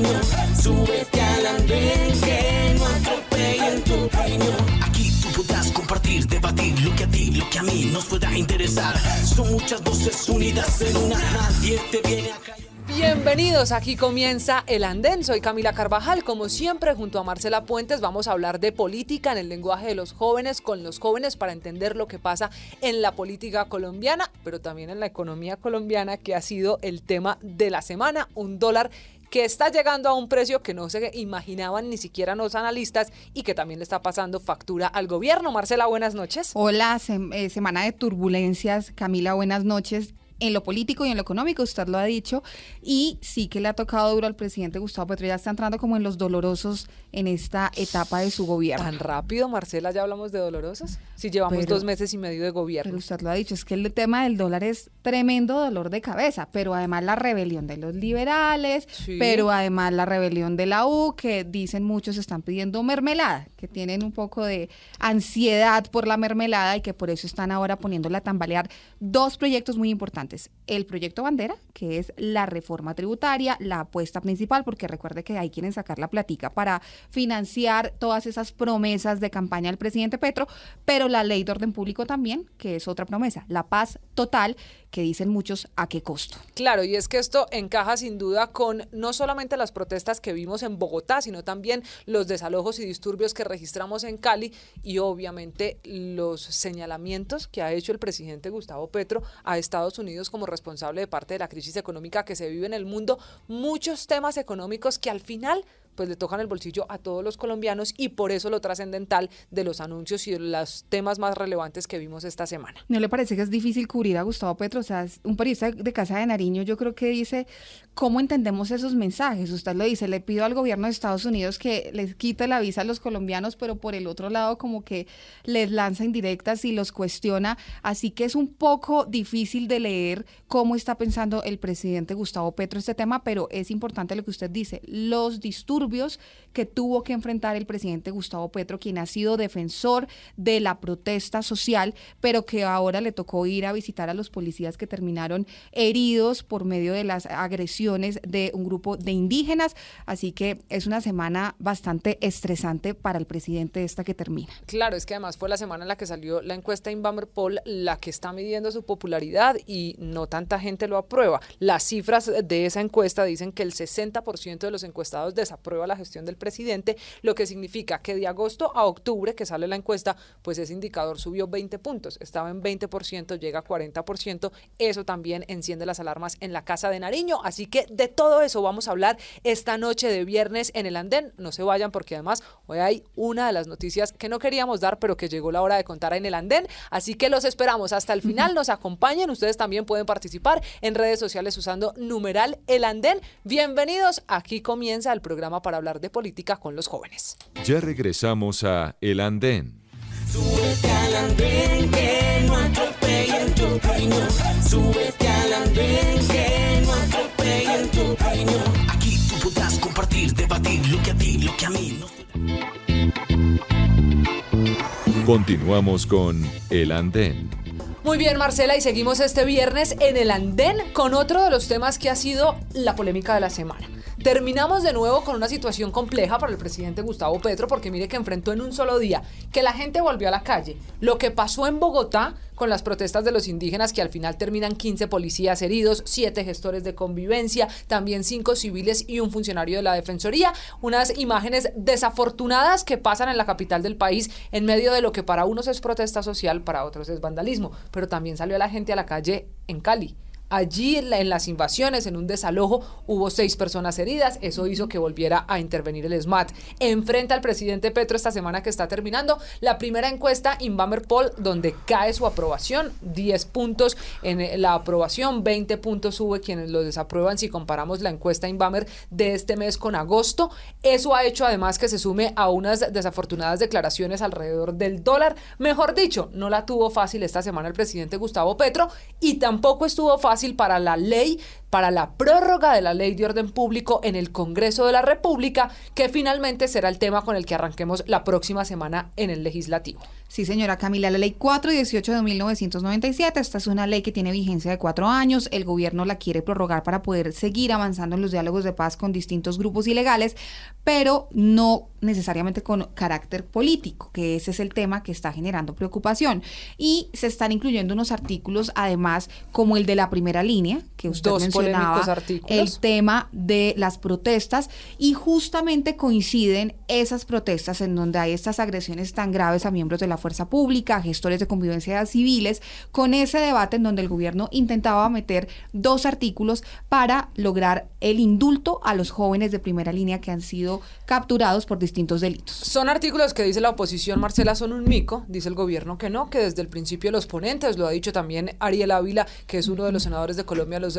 cariño. Súbete al andén que no atropellen tu opinión. Aquí tú podrás compartir, debatir lo que a ti, lo que a mí nos pueda interesar. Son muchas voces unidas en una, nadie te viene a callar. Bienvenidos, aquí comienza El Andén, soy Camila Carvajal, como siempre junto a Marcela Puentes vamos a hablar de política en el lenguaje de los jóvenes, con los jóvenes para entender lo que pasa en la política colombiana, pero también en la economía colombiana, que ha sido el tema de la semana, un dólar que está llegando a un precio que no se imaginaban ni siquiera los analistas y que también le está pasando factura al gobierno. Marcela, buenas noches. Hola, semana de turbulencias, Camila, buenas noches. En lo político y en lo económico, usted lo ha dicho, y sí que le ha tocado duro al presidente Gustavo Petro, ya está entrando como en los dolorosos en esta etapa de su gobierno. ¿Tan rápido, Marcela, ya hablamos de dolorosos? Si llevamos 2 meses y medio de gobierno. Pero usted lo ha dicho, es que el tema del dólar es tremendo dolor de cabeza, pero además la rebelión de los liberales, sí, pero además la rebelión de la U, que dicen muchos están pidiendo mermelada, que tienen un poco de ansiedad por la mermelada y que por eso están ahora poniéndola a tambalear 2 proyectos muy importantes. El proyecto bandera, que es la reforma tributaria, la apuesta principal, porque recuerde que ahí quieren sacar la platica para financiar todas esas promesas de campaña del presidente Petro, pero la ley de orden público también, que es otra promesa, la paz total, que dicen muchos a qué costo. Claro, y es que esto encaja sin duda con no solamente las protestas que vimos en Bogotá, sino también los desalojos y disturbios que registramos en Cali y obviamente los señalamientos que ha hecho el presidente Gustavo Petro a Estados Unidos como responsable de parte de la crisis económica que se vive en el mundo. Muchos temas económicos que al final pues le tocan el bolsillo a todos los colombianos y por eso lo trascendental de los anuncios y de los temas más relevantes que vimos esta semana. ¿No le parece que es difícil cubrir a Gustavo Petro? O sea, es un periodista de Casa de Nariño, yo creo que dice, ¿cómo entendemos esos mensajes? Usted lo dice, le pido al gobierno de Estados Unidos que les quite la visa a los colombianos, pero por el otro lado como que les lanza indirectas y los cuestiona, así que es un poco difícil de leer cómo está pensando el presidente Gustavo Petro este tema, pero es importante lo que usted dice, los disturbios que tuvo que enfrentar el presidente Gustavo Petro, quien ha sido defensor de la protesta social, pero que ahora le tocó ir a visitar a los policías que terminaron heridos por medio de las agresiones de un grupo de indígenas, así que es una semana bastante estresante para el presidente esta que termina. Claro, es que además fue la semana en la que salió la encuesta Inbamer Poll, la que está midiendo su popularidad y no tanta gente lo aprueba. Las cifras de esa encuesta dicen que el 60% de los encuestados desaprueba la gestión del presidente, lo que significa que de agosto a octubre, que sale la encuesta, pues ese indicador subió 20 puntos, estaba en 20%, llega a 40%, eso también enciende las alarmas en la Casa de Nariño, así que de todo eso vamos a hablar esta noche de viernes en El Andén, no se vayan porque además hoy hay una de las noticias que no queríamos dar, pero que llegó la hora de contar en El Andén, así que los esperamos hasta el final, nos acompañen, ustedes también pueden participar en redes sociales usando numeral El Andén, bienvenidos, aquí comienza el programa para hablar de política con los jóvenes. Ya regresamos a El Andén. Súbete al andén que no atropellen tu opinión. Súbete al andén que no atropellen tu opinión. Aquí tú podrás compartir, debatir lo que a ti, lo que a mí nos... Continuamos con El Andén. Muy bien, Marcela, y seguimos este viernes en El Andén con otro de los temas que ha sido la polémica de la semana. Terminamos de nuevo con una situación compleja para el presidente Gustavo Petro, porque mire que enfrentó en un solo día que la gente volvió a la calle. Lo que pasó en Bogotá con las protestas de los indígenas, que al final terminan 15 policías heridos, 7 gestores de convivencia, también 5 civiles y un funcionario de la Defensoría. Unas imágenes desafortunadas que pasan en la capital del país en medio de lo que para unos es protesta social, para otros es vandalismo. Pero también salió la gente a la calle en Cali. Allí en las invasiones, en un desalojo, hubo 6 personas heridas. Eso hizo que volviera a intervenir el SMAT. Enfrenta al presidente Petro esta semana que está terminando la primera encuesta Inbamer Poll, donde cae su aprobación, 10 puntos en la aprobación, 20 puntos sube quienes lo desaprueban si comparamos la encuesta Inbamer de este mes con agosto. Eso ha hecho además que se sume a unas desafortunadas declaraciones alrededor del dólar. Mejor dicho, no la tuvo fácil esta semana el presidente Gustavo Petro y tampoco estuvo fácil para la ley, para la prórroga de la ley de orden público en el Congreso de la República, que finalmente será el tema con el que arranquemos la próxima semana en el Legislativo. Sí, señora Camila, la ley 418 de 1997, esta es una ley que tiene vigencia de 4 años, el gobierno la quiere prorrogar para poder seguir avanzando en los diálogos de paz con distintos grupos ilegales, pero no necesariamente con carácter político, que ese es el tema que está generando preocupación. Y se están incluyendo unos artículos, además, como el de la primera línea, que usted mencionaba, el tema de las protestas, y justamente coinciden esas protestas en donde hay estas agresiones tan graves a miembros de la fuerza pública, gestores de convivencia civiles, con ese debate en donde el gobierno intentaba meter 2 artículos para lograr el indulto a los jóvenes de primera línea que han sido capturados por distintos delitos. Son artículos que dice la oposición, Marcela, son un mico, dice el gobierno que no, que desde el principio los ponentes, lo ha dicho también Ariel Ávila, que es uno de los senadores de Colombia, los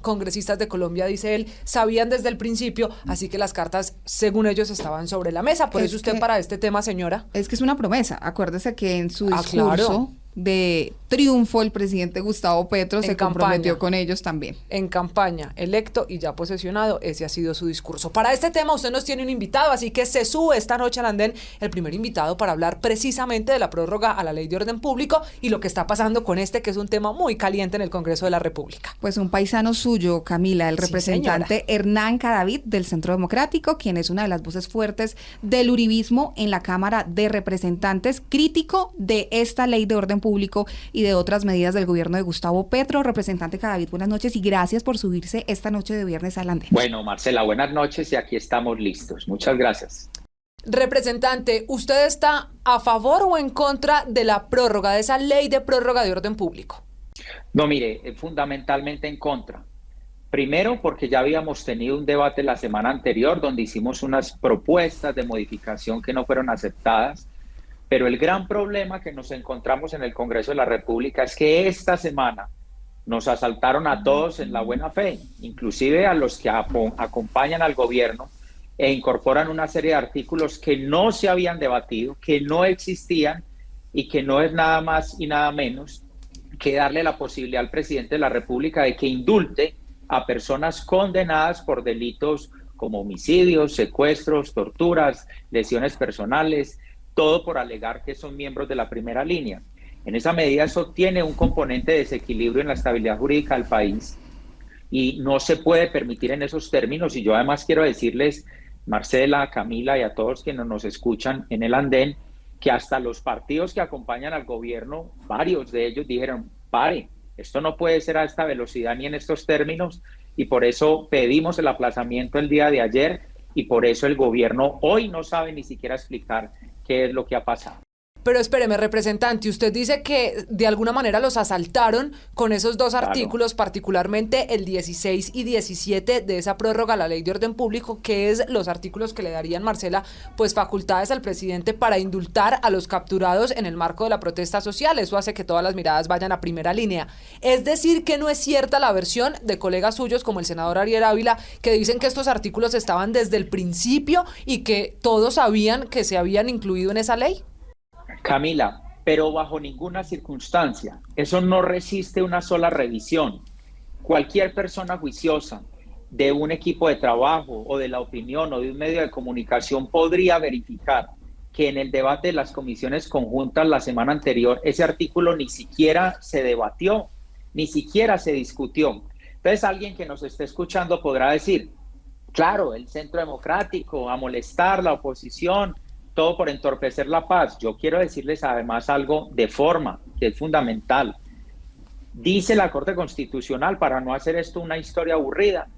congresistas de Colombia, dice él, sabían desde el principio, así que las cartas, según ellos, estaban sobre la mesa. Por eso usted para este tema, señora. Es que es una promesa, acuérdese que en su discurso claro, de triunfo el presidente Gustavo Petro se comprometió con ellos también. En campaña, electo y ya posesionado, ese ha sido su discurso. Para este tema usted nos tiene un invitado, así que se sube esta noche al andén el primer invitado para hablar precisamente de la prórroga a la Ley de Orden Público y lo que está pasando con que es un tema muy caliente en el Congreso de la República. Pues un paisano suyo, Camila, el representante Hernán Cadavid del Centro Democrático, quien es una de las voces fuertes del uribismo en la Cámara de Representantes, crítico de esta Ley de Orden Público y de otras medidas del gobierno de Gustavo Petro. Representante Cadavid, buenas noches y gracias por subirse esta noche de viernes al andén. Bueno, Marcela, buenas noches y aquí estamos listos. Muchas gracias. Representante, ¿usted está a favor o en contra de la prórroga, de esa ley de prórroga de orden público? No, mire, fundamentalmente en contra. Primero, porque ya habíamos tenido un debate la semana anterior donde hicimos unas propuestas de modificación que no fueron aceptadas. Pero el gran problema que nos encontramos en el Congreso de la República es que esta semana nos asaltaron a todos en la buena fe, inclusive a los que acompañan al gobierno e incorporan una serie de artículos que no se habían debatido, que no existían y que no es nada más y nada menos que darle la posibilidad al presidente de la República de que indulte a personas condenadas por delitos como homicidios, secuestros, torturas, lesiones personales, todo por alegar que son miembros de la primera línea. En esa medida eso tiene un componente de desequilibrio en la estabilidad jurídica del país y no se puede permitir en esos términos. Y yo además quiero decirles, Marcela, Camila y a todos quienes nos escuchan en el andén, que hasta los partidos que acompañan al gobierno, varios de ellos dijeron, pare, esto no puede ser a esta velocidad ni en estos términos, y por eso pedimos el aplazamiento el día de ayer y por eso el gobierno hoy no sabe ni siquiera explicar qué es lo que ha pasado. Pero espéreme, representante, usted dice que de alguna manera los asaltaron con esos 2 artículos, particularmente el 16 y 17 de esa prórroga a la Ley de Orden Público, que es los artículos que le darían, Marcela, pues facultades al presidente para indultar a los capturados en el marco de la protesta social. Eso hace que todas las miradas vayan a primera línea. Es decir, que no es cierta la versión de colegas suyos como el senador Ariel Ávila, que dicen que estos artículos estaban desde el principio y que todos sabían que se habían incluido en esa ley. Camila, pero bajo ninguna circunstancia. Eso no resiste una sola revisión. Cualquier persona juiciosa de un equipo de trabajo o de la opinión o de un medio de comunicación podría verificar que en el debate de las comisiones conjuntas la semana anterior ese artículo ni siquiera se debatió, ni siquiera se discutió. Entonces alguien que nos esté escuchando podrá decir, claro, el Centro Democrático, a molestar la oposición, todo por entorpecer la paz. Yo quiero decirles además algo de forma, que es fundamental. Dice la Corte Constitucional, para no hacer esto una historia aburrida,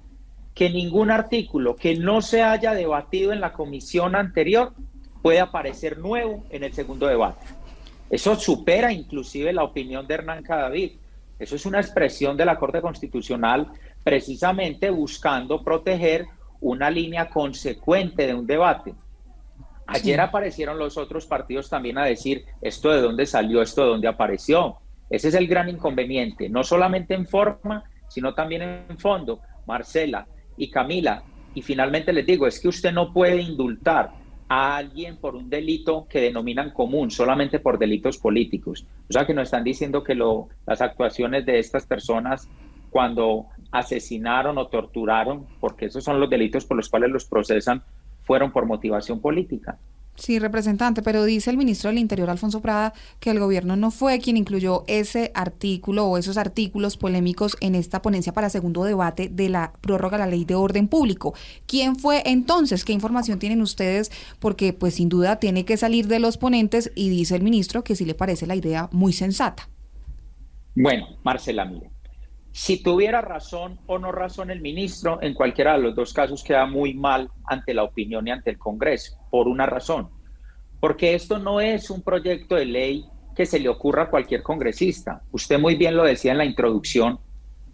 que ningún artículo que no se haya debatido en la comisión anterior puede aparecer nuevo en el segundo debate. Eso supera inclusive la opinión de Hernán Cadavid. Eso es una expresión de la Corte Constitucional precisamente buscando proteger una línea consecuente de un debate. Ayer aparecieron los otros partidos también a decir esto de dónde salió, esto de dónde apareció. Ese es el gran inconveniente, no solamente en forma, sino también en fondo. Marcela y Camila, y finalmente les digo, es que usted no puede indultar a alguien por un delito que denominan común, solamente por delitos políticos. O sea que nos están diciendo que las actuaciones de estas personas cuando asesinaron o torturaron, porque esos son los delitos por los cuales los procesan, fueron por motivación política. Sí, representante, pero dice el ministro del Interior, Alfonso Prada, que el gobierno no fue quien incluyó ese artículo o esos artículos polémicos en esta ponencia para segundo debate de la prórroga a la ley de orden público. ¿Quién fue entonces? ¿Qué información tienen ustedes? Porque pues sin duda tiene que salir de los ponentes y dice el ministro que sí le parece la idea muy sensata. Bueno, Marcela, mire, si tuviera razón o no razón el ministro, en cualquiera de los dos casos queda muy mal ante la opinión y ante el Congreso, por una razón. Porque esto no es un proyecto de ley que se le ocurra a cualquier congresista. Usted muy bien lo decía en la introducción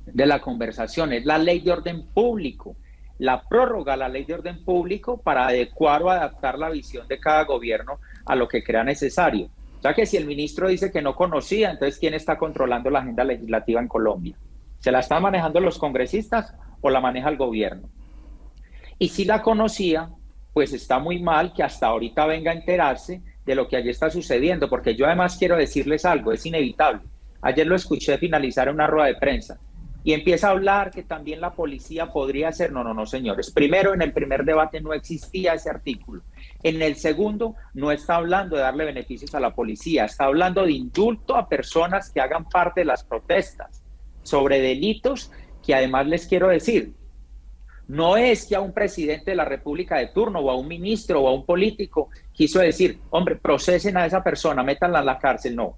de la conversación, es la ley de orden público, la prórroga a la ley de orden público para adecuar o adaptar la visión de cada gobierno a lo que crea necesario. O sea que si el ministro dice que no conocía, entonces ¿quién está controlando la agenda legislativa en Colombia? ¿Se la están manejando los congresistas o la maneja el gobierno? Y si la conocía, pues está muy mal que hasta ahorita venga a enterarse de lo que allí está sucediendo, porque yo además quiero decirles algo, es inevitable. Ayer lo escuché finalizar una rueda de prensa y empieza a hablar que también la policía podría hacer. No, señores. Primero, en el primer debate no existía ese artículo. En el segundo, no está hablando de darle beneficios a la policía, está hablando de indulto a personas que hagan parte de las protestas sobre delitos que además les quiero decir, no es que a un presidente de la República de turno o a un ministro o a un político quiso decir, hombre, procesen a esa persona, métanla a la cárcel. No,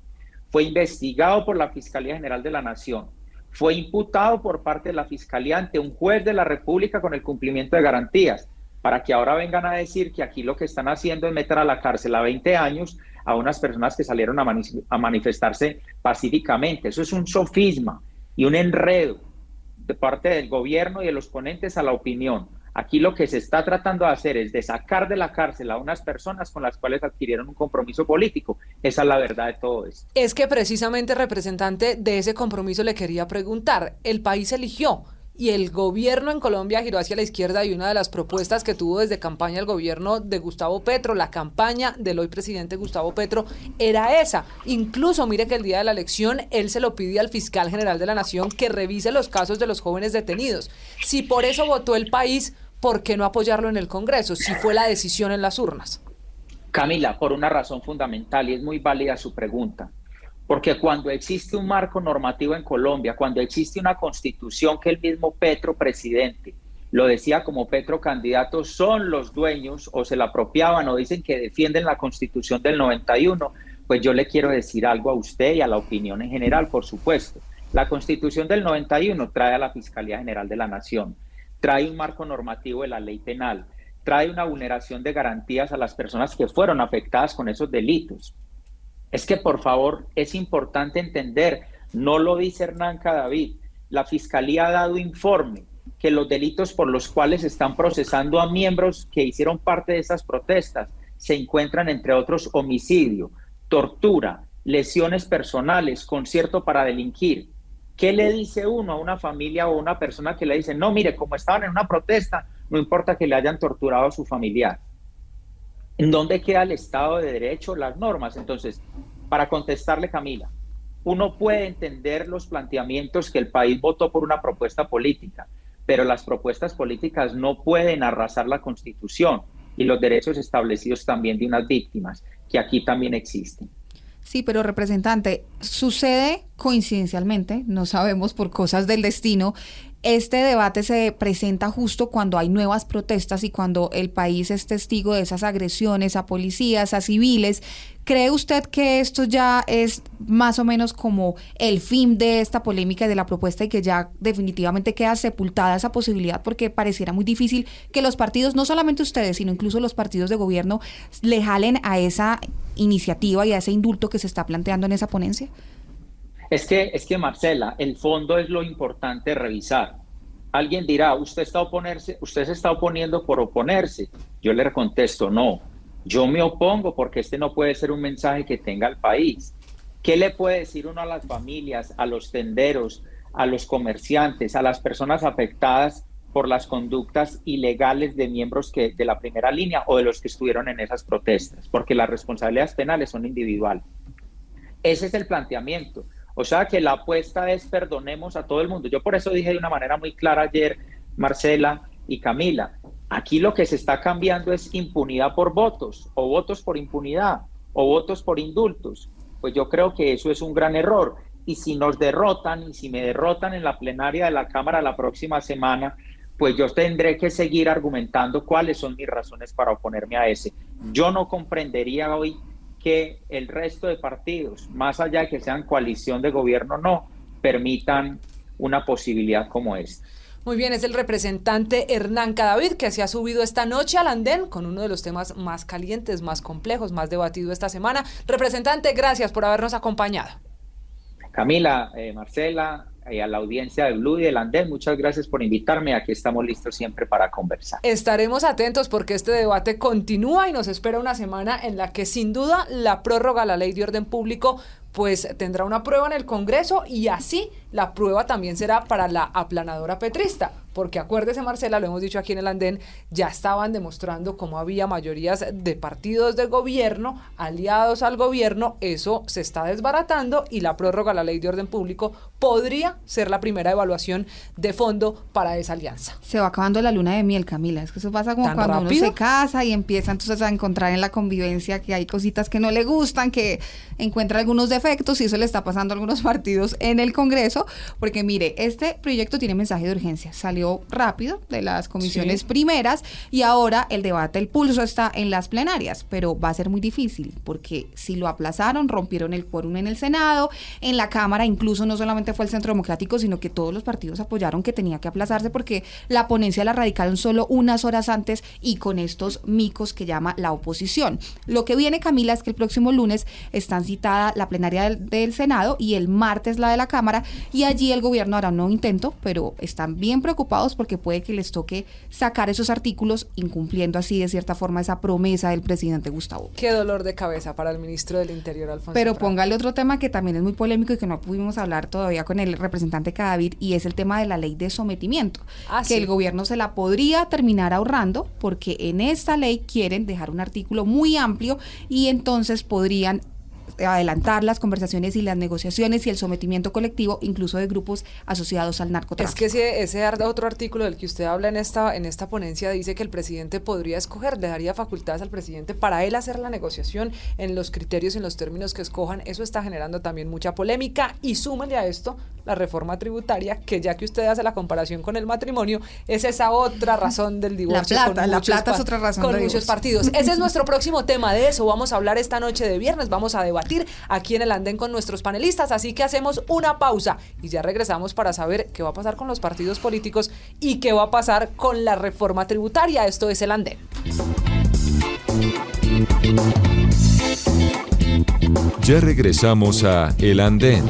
fue investigado por la Fiscalía General de la Nación, fue imputado por parte de la Fiscalía ante un juez de la República con el cumplimiento de garantías, para que ahora vengan a decir que aquí lo que están haciendo es meter a la cárcel a 20 años a unas personas que salieron a manifestarse pacíficamente. Eso es un sofisma y un enredo de parte del gobierno y de los ponentes a la opinión. Aquí lo que se está tratando de hacer es de sacar de la cárcel a unas personas con las cuales adquirieron un compromiso político. Esa es la verdad de todo esto. Es que precisamente, representante, de ese compromiso le quería preguntar. El país eligió y el gobierno en Colombia giró hacia la izquierda, y una de las propuestas que tuvo desde campaña el gobierno de Gustavo Petro, la campaña del hoy presidente Gustavo Petro, era esa. Incluso mire que el día de la elección él se lo pidió al fiscal general de la Nación que revise los casos de los jóvenes detenidos. Si por eso votó el país, ¿por qué no apoyarlo en el Congreso? Si fue la decisión en las urnas. Camila, por una razón fundamental, y es muy válida su pregunta. Porque cuando existe un marco normativo en Colombia, cuando existe una constitución que el mismo Petro, presidente, lo decía como Petro candidato, son los dueños o se la apropiaban o dicen que defienden la constitución del 91, pues yo le quiero decir algo a usted y a la opinión en general, por supuesto. La constitución del 91 trae a la Fiscalía General de la Nación, trae un marco normativo de la ley penal, trae una vulneración de garantías a las personas que fueron afectadas con esos delitos. Es que, por favor, es importante entender, no lo dice Hernán Cadavid, la Fiscalía ha dado informe que los delitos por los cuales están procesando a miembros que hicieron parte de esas protestas se encuentran, entre otros, homicidio, tortura, lesiones personales, concierto para delinquir. ¿Qué le dice uno a una familia o a una persona que le dice, no, mire, como estaban en una protesta, no importa que le hayan torturado a su familiar? ¿En dónde queda el Estado de Derecho, las normas? Entonces, para contestarle, Camila, uno puede entender los planteamientos que el país votó por una propuesta política, pero las propuestas políticas no pueden arrasar la Constitución y los derechos establecidos también de unas víctimas, que aquí también existen. Sí, pero representante, sucede coincidencialmente, no sabemos por cosas del destino, este debate se presenta justo cuando hay nuevas protestas y cuando el país es testigo de esas agresiones a policías, a civiles. ¿Cree usted que esto ya es más o menos como el fin de esta polémica y de la propuesta y que ya definitivamente queda sepultada esa posibilidad? Porque pareciera muy difícil que los partidos, no solamente ustedes, sino incluso los partidos de gobierno, le jalen a esa iniciativa y a ese indulto que se está planteando en esa ponencia. Es que Marcela, el fondo es lo importante de revisar. Alguien dirá, usted se está oponiendo por oponerse. Yo le contesto, no, yo me opongo porque este no puede ser un mensaje que tenga el país. ¿Qué le puede decir uno a las familias, a los tenderos, a los comerciantes, a las personas afectadas por las conductas ilegales de miembros de la primera línea o de los que estuvieron en esas protestas? Porque las responsabilidades penales son individuales. Ese es el planteamiento. O sea que la apuesta es perdonemos a todo el mundo. Yo por eso dije de una manera muy clara ayer, Marcela y Camila, Aquí lo que se está cambiando es impunidad por votos, o votos por impunidad, o votos por indultos. Pues yo creo que eso es un gran error. Y si nos derrotan, y si me derrotan en la plenaria de la Cámara la próxima semana, pues yo tendré que seguir argumentando cuáles son mis razones para oponerme a ese. Yo no comprendería hoy que el resto de partidos, más allá de que sean coalición de gobierno, no permitan una posibilidad como esta. Muy bien, es el representante Hernán Cadavid que se ha subido esta noche al andén con uno de los temas más calientes, más complejos, más debatido esta semana. Representante, gracias por habernos acompañado. Camila, Marcela, y a la audiencia de Blue y del Andén, muchas gracias por invitarme. Aquí estamos listos siempre para conversar. Estaremos atentos porque este debate continúa y nos espera una semana en la que sin duda la prórroga a la Ley de Orden Público pues tendrá una prueba en el Congreso y así la prueba también será para la aplanadora petrista, porque acuérdese Marcela, lo hemos dicho aquí en el Andén, ya estaban demostrando cómo había mayorías de partidos de gobierno, aliados al gobierno, eso se está desbaratando y la prórroga a la Ley de Orden Público podría ser la primera evaluación de fondo para esa alianza. Se va acabando la luna de miel, Camila, es que eso pasa como ¿Tan cuando rápido? uno se casa y empieza entonces a encontrar en la convivencia que hay cositas que no le gustan, que encuentra algunos defectos y eso le está pasando a algunos partidos en el Congreso, porque mire, este proyecto tiene mensaje de urgencia, salió rápido de las comisiones primeras y ahora el debate, el pulso está en las plenarias, pero va a ser muy difícil porque si lo aplazaron, rompieron el quórum en el Senado, en la Cámara incluso no solamente fue el Centro Democrático, sino que todos los partidos apoyaron que tenía que aplazarse porque la ponencia la radicaron solo unas horas antes y con estos micos que llama la oposición. Lo que viene, Camila, es que el próximo lunes están citada la plenaria del Senado y el martes la de la Cámara y allí el gobierno hará un nuevo intento, pero están bien preocupados porque puede que les toque sacar esos artículos incumpliendo así de cierta forma esa promesa del presidente Gustavo. Qué dolor de cabeza para el ministro del Interior, Alfonso. Pero Prada. póngale otro tema que también es muy polémico y que no pudimos hablar todavía con el representante Cadavid y es el tema de la ley de sometimiento, que sí. el gobierno se la podría terminar ahorrando porque en esta ley quieren dejar un artículo muy amplio y entonces podrían adelantar las conversaciones y las negociaciones y el sometimiento colectivo incluso de grupos asociados al narcotráfico. Es que ese otro artículo del que usted habla en esta ponencia dice que el presidente podría escoger, le daría facultades al presidente para él hacer la negociación en los criterios, en los términos que escojan. Eso está generando también mucha polémica y súmele a esto la reforma tributaria, que ya que usted hace la comparación con el matrimonio, es esa otra razón del divorcio. La plata es otra razón con de muchos divorcio. partidos. Ese es nuestro próximo tema, de eso vamos a hablar esta noche de viernes, vamos a debatir aquí en el Andén con nuestros panelistas, así que hacemos una pausa y ya regresamos para saber qué va a pasar con los partidos políticos y qué va a pasar con la reforma tributaria. Esto es el Andén. Ya regresamos a El Andén.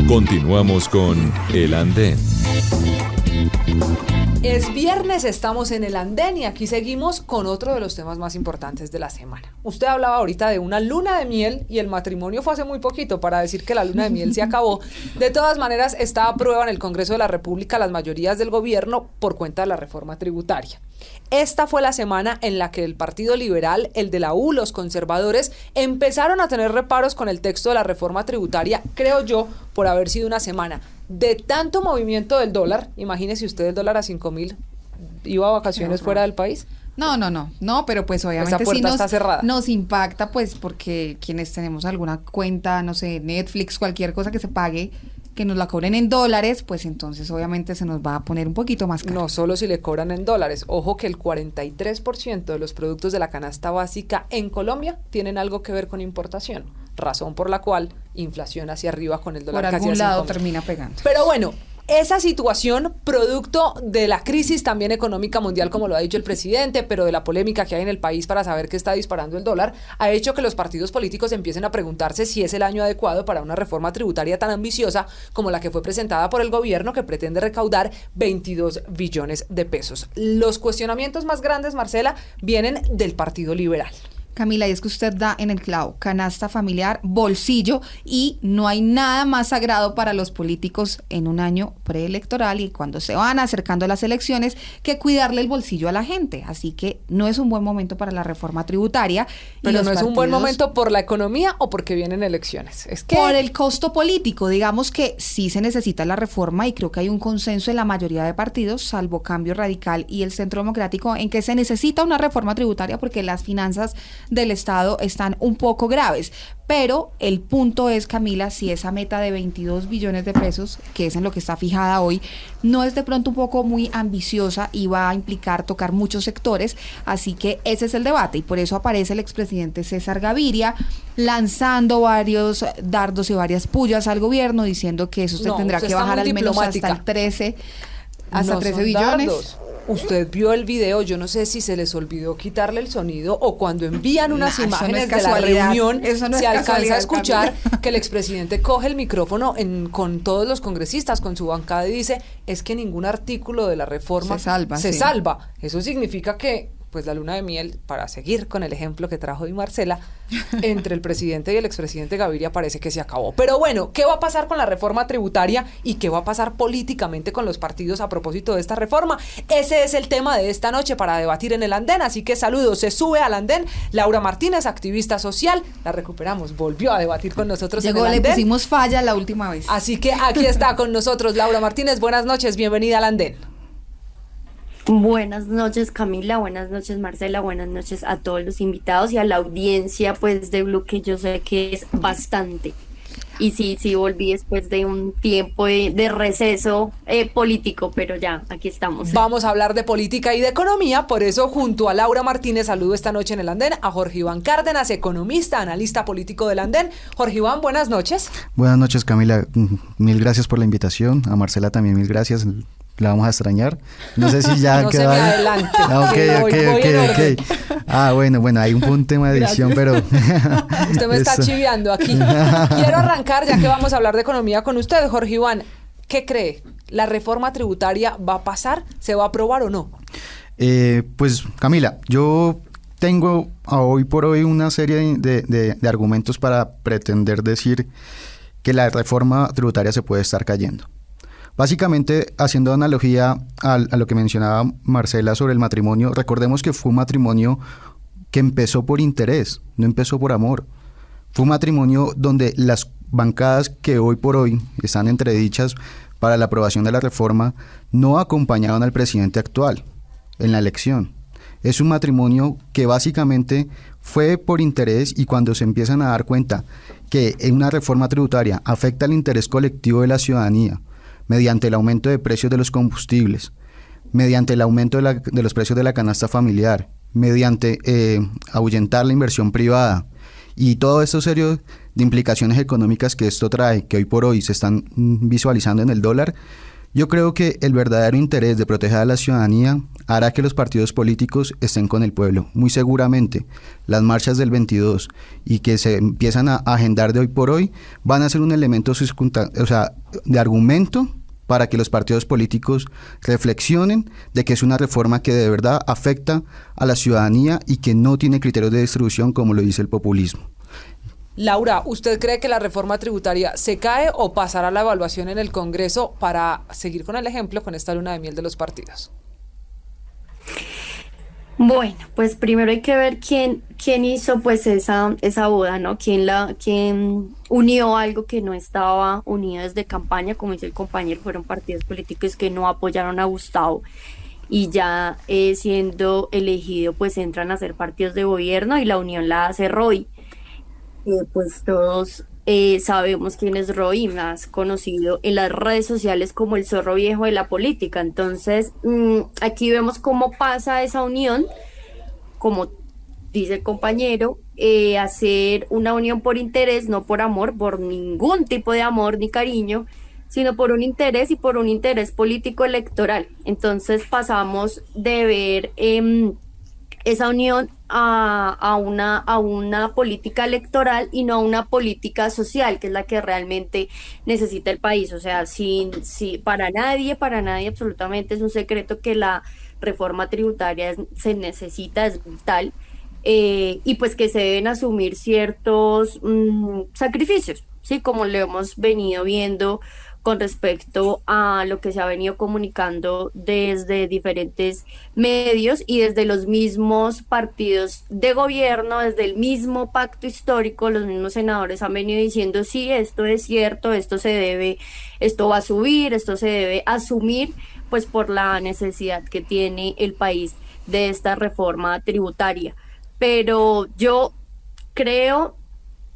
Continuamos con El Andén. Es viernes, estamos en el Andén y aquí seguimos con otro de los temas más importantes de la semana. Usted hablaba ahorita de una luna de miel y el matrimonio fue hace muy poquito para decir que la luna de miel se acabó. De todas maneras, está a prueba en el Congreso de la República las mayorías del gobierno por cuenta de la reforma tributaria. Esta fue la semana en la que el Partido Liberal, el de la U, los conservadores, empezaron a tener reparos con el texto de la reforma tributaria, creo yo, por haber sido una semana de tanto movimiento del dólar. Imagínese usted el dólar a 5.000, iba a vacaciones fuera del país. No, pero pues obviamente Esa puerta sí está cerrada. nos impacta pues porque quienes tenemos alguna cuenta, no sé, Netflix, cualquier cosa que se pague, que nos la cobren en dólares, pues entonces obviamente se nos va a poner un poquito más caro. No solo si le cobran en dólares, ojo que el 43% de los productos de la canasta básica en Colombia tienen algo que ver con importación, razón por la cual inflación hacia arriba con el dólar Por casi algún a lado 5.000. termina pegando. Pero bueno, esa situación, producto de la crisis también económica mundial, como lo ha dicho el presidente, pero de la polémica que hay en el país para saber qué está disparando el dólar, ha hecho que los partidos políticos empiecen a preguntarse si es el año adecuado para una reforma tributaria tan ambiciosa como la que fue presentada por el gobierno, que pretende recaudar 22 billones de pesos. Los cuestionamientos más grandes, Marcela, vienen del Partido Liberal. Camila, y es que usted da en el clavo, canasta familiar, bolsillo, y no hay nada más sagrado para los políticos en un año preelectoral y cuando se van acercando a las elecciones que cuidarle el bolsillo a la gente. Así que no es un buen momento para la reforma tributaria. Pero no es un buen momento por la economía o porque vienen elecciones. Es que por el costo político, digamos que sí se necesita la reforma y creo que hay un consenso en la mayoría de partidos, salvo Cambio Radical y el Centro Democrático, en que se necesita una reforma tributaria porque las finanzas del Estado están un poco graves. Pero el punto es, Camila, si esa meta de 22 billones de pesos, que es en lo que está fijada hoy, no es de pronto un poco muy ambiciosa y va a implicar tocar muchos sectores, así que ese es el debate y por eso aparece el expresidente César Gaviria lanzando varios dardos y varias pullas al gobierno diciendo que eso se tendrá que bajar al menos hasta el 13, hasta no 13 son billones. dardos. Usted vio el video, yo no sé si se les olvidó quitarle el sonido o cuando envían unas imágenes de la reunión se alcanza a escuchar que el expresidente coge el micrófono con todos los congresistas, con su bancada y dice, es que ningún artículo de la reforma se salva. Eso significa que pues la luna de miel, para seguir con el ejemplo que trajo Di Marcela, entre el presidente y el expresidente Gaviria parece que se acabó. Pero bueno, ¿qué va a pasar con la reforma tributaria y qué va a pasar políticamente con los partidos a propósito de esta reforma? Ese es el tema de esta noche para debatir en el andén, así que saludos, se sube al andén Laura Martínez, activista social, la recuperamos, volvió a debatir con nosotros en el andén. Le pusimos falla la última vez. Así que aquí está con nosotros Laura Martínez, buenas noches, bienvenida al andén. Buenas noches, Camila, buenas noches, Marcela, buenas noches a todos los invitados y a la audiencia pues de Blue, que yo sé que es bastante. Y sí, volví después de un tiempo de receso político, pero ya, aquí estamos. Vamos a hablar de política y de economía, por eso junto a Laura Martínez saludo esta noche en el andén a Jorge Iván Cárdenas, economista, analista político del andén. Jorge Iván, buenas noches. Buenas noches, Camila, mil gracias por la invitación, a Marcela también mil gracias. La vamos a extrañar. No sé si ya no quedó. Se me adelante. Ok. Bueno, hay un tema de edición, pero. Usted me está chiviando aquí. Quiero arrancar, ya que vamos a hablar de economía con usted, Jorge Iván. ¿Qué cree? ¿La reforma tributaria va a pasar? ¿Se va a aprobar o no? Pues, Camila, yo tengo hoy por hoy una serie de argumentos para pretender decir que la reforma tributaria se puede estar cayendo. Básicamente, haciendo analogía a lo que mencionaba Marcela sobre el matrimonio, recordemos que fue un matrimonio que empezó por interés, no empezó por amor. Fue un matrimonio donde las bancadas que hoy por hoy están entredichas para la aprobación de la reforma no acompañaron al presidente actual en la elección. Es un matrimonio que básicamente fue por interés y cuando se empiezan a dar cuenta que una reforma tributaria afecta al interés colectivo de la ciudadanía, mediante el aumento de precios de los combustibles, mediante el aumento de los precios de la canasta familiar, mediante ahuyentar la inversión privada y todo esto serio de implicaciones económicas que esto trae, que hoy por hoy se están visualizando en el dólar. Yo creo que el verdadero interés de proteger a la ciudadanía hará que los partidos políticos estén con el pueblo. Muy seguramente las marchas del 22 y que se empiezan a agendar de hoy por hoy van a ser un elemento de argumento para que los partidos políticos reflexionen de que es una reforma que de verdad afecta a la ciudadanía y que no tiene criterios de distribución como lo dice el populismo. Laura, ¿usted cree que la reforma tributaria se cae o pasará la evaluación en el Congreso para seguir con el ejemplo con esta luna de miel de los partidos? Bueno, pues primero hay que ver quién hizo pues esa boda, ¿no? Quién unió algo que no estaba unido desde campaña, como dice el compañero, fueron partidos políticos que no apoyaron a Gustavo y ya siendo elegido pues entran a ser partidos de gobierno y la unión la hace Roy. Pues todos sabemos quién es Roy, más conocido en las redes sociales como el zorro viejo de la política. Entonces, aquí vemos cómo pasa esa unión, como dice el compañero, hacer una unión por interés, no por amor, por ningún tipo de amor ni cariño, sino por un interés y por un interés político electoral. Entonces pasamos de ver esa unión a una política electoral y no a una política social, que es la que realmente necesita el país. O sea, para nadie absolutamente es un secreto que la reforma tributaria se necesita, es vital, y pues que se deben asumir ciertos sacrificios, ¿sí? Como lo hemos venido viendo con respecto a lo que se ha venido comunicando desde diferentes medios y desde los mismos partidos de gobierno, desde el mismo pacto histórico, los mismos senadores han venido diciendo, sí, esto es cierto, esto va a subir, esto se debe asumir, pues por la necesidad que tiene el país de esta reforma tributaria. Pero yo creo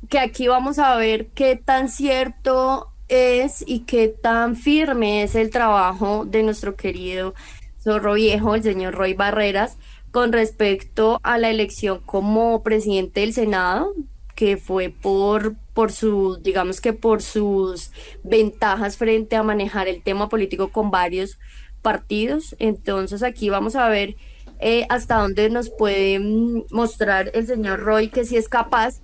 que aquí vamos a ver qué tan cierto es y qué tan firme es el trabajo de nuestro querido zorro viejo, el señor Roy Barreras, con respecto a la elección como presidente del Senado, que fue digamos que por sus ventajas frente a manejar el tema político con varios partidos. Entonces aquí vamos a ver hasta dónde nos puede mostrar el señor Roy que sí es capaz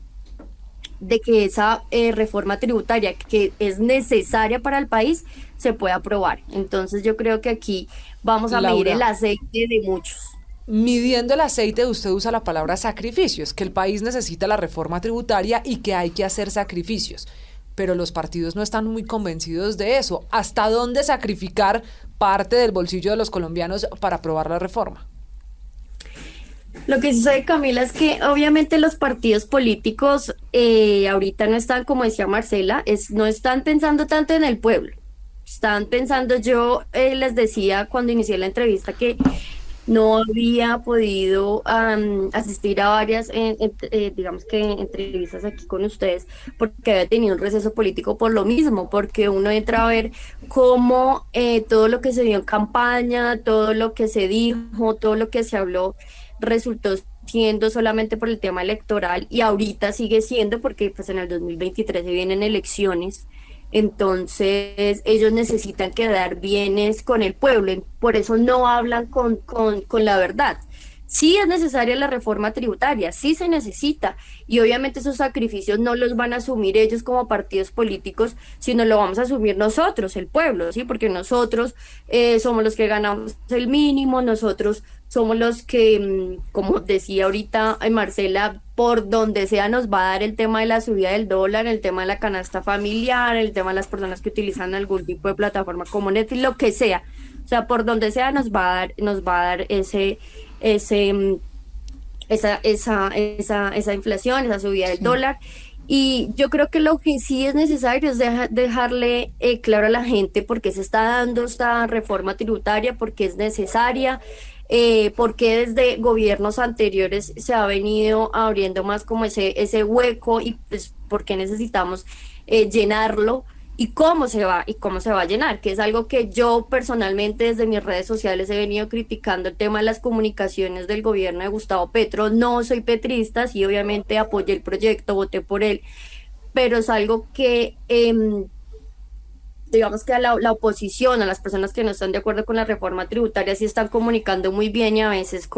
de que esa reforma tributaria que es necesaria para el país se pueda aprobar. Entonces yo creo que aquí vamos a medir el aceite de muchos. Midiendo el aceite, usted usa la palabra sacrificios, que el país necesita la reforma tributaria y que hay que hacer sacrificios. Pero los partidos no están muy convencidos de eso. ¿Hasta dónde sacrificar parte del bolsillo de los colombianos para aprobar la reforma? Lo que sucede, Camila, es que obviamente los partidos políticos ahorita no están, como decía Marcela, no están pensando tanto en el pueblo. Están pensando, yo les decía cuando inicié la entrevista que no había podido asistir a varias, digamos que entrevistas aquí con ustedes, porque había tenido un receso político por lo mismo, porque uno entra a ver cómo todo lo que se dio en campaña, todo lo que se dijo, todo lo que se habló, resultó siendo solamente por el tema electoral y ahorita sigue siendo porque pues en el 2023 se vienen elecciones, entonces ellos necesitan quedar bienes con el pueblo, por eso no hablan con la verdad. Sí es necesaria la reforma tributaria, sí se necesita, y obviamente esos sacrificios no los van a asumir ellos como partidos políticos, sino lo vamos a asumir nosotros, el pueblo, ¿sí? Porque nosotros somos los que ganamos el mínimo, nosotros somos los que, como decía ahorita Marcela, por donde sea nos va a dar el tema de la subida del dólar, el tema de la canasta familiar, el tema de las personas que utilizan algún tipo de plataforma como Netflix, lo que sea. O sea, por donde sea nos va a dar esa inflación, esa subida del dólar. Y yo creo que lo que sí es necesario es dejarle claro a la gente por qué se está dando esta reforma tributaria, por qué es necesaria, porque desde gobiernos anteriores se ha venido abriendo más como ese hueco y pues por qué necesitamos llenarlo. Y cómo se va a llenar, que es algo que yo personalmente desde mis redes sociales he venido criticando, el tema de las comunicaciones del gobierno de Gustavo Petro. No soy petrista, sí obviamente apoyé el proyecto, voté por él, pero es algo que digamos que a la oposición, a las personas que no están de acuerdo con la reforma tributaria, sí están comunicando muy bien y a veces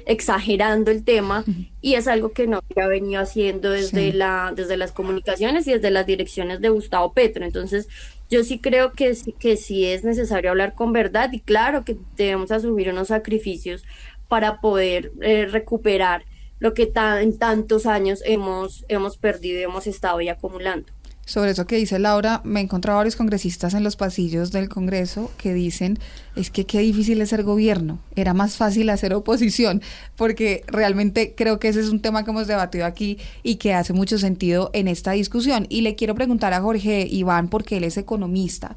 exagerando el tema, y es algo que no se ha venido haciendo desde las comunicaciones y desde las direcciones de Gustavo Petro. Entonces yo sí creo que sí es necesario hablar con verdad, y claro que debemos asumir unos sacrificios para poder recuperar lo que en tantos años hemos perdido y hemos estado ya acumulando. Sobre eso que dice Laura, me he encontrado varios congresistas en los pasillos del Congreso que dicen, es que qué difícil es ser gobierno, era más fácil hacer oposición, porque realmente creo que ese es un tema que hemos debatido aquí y que hace mucho sentido en esta discusión. Y le quiero preguntar a Jorge Iván, porque él es economista,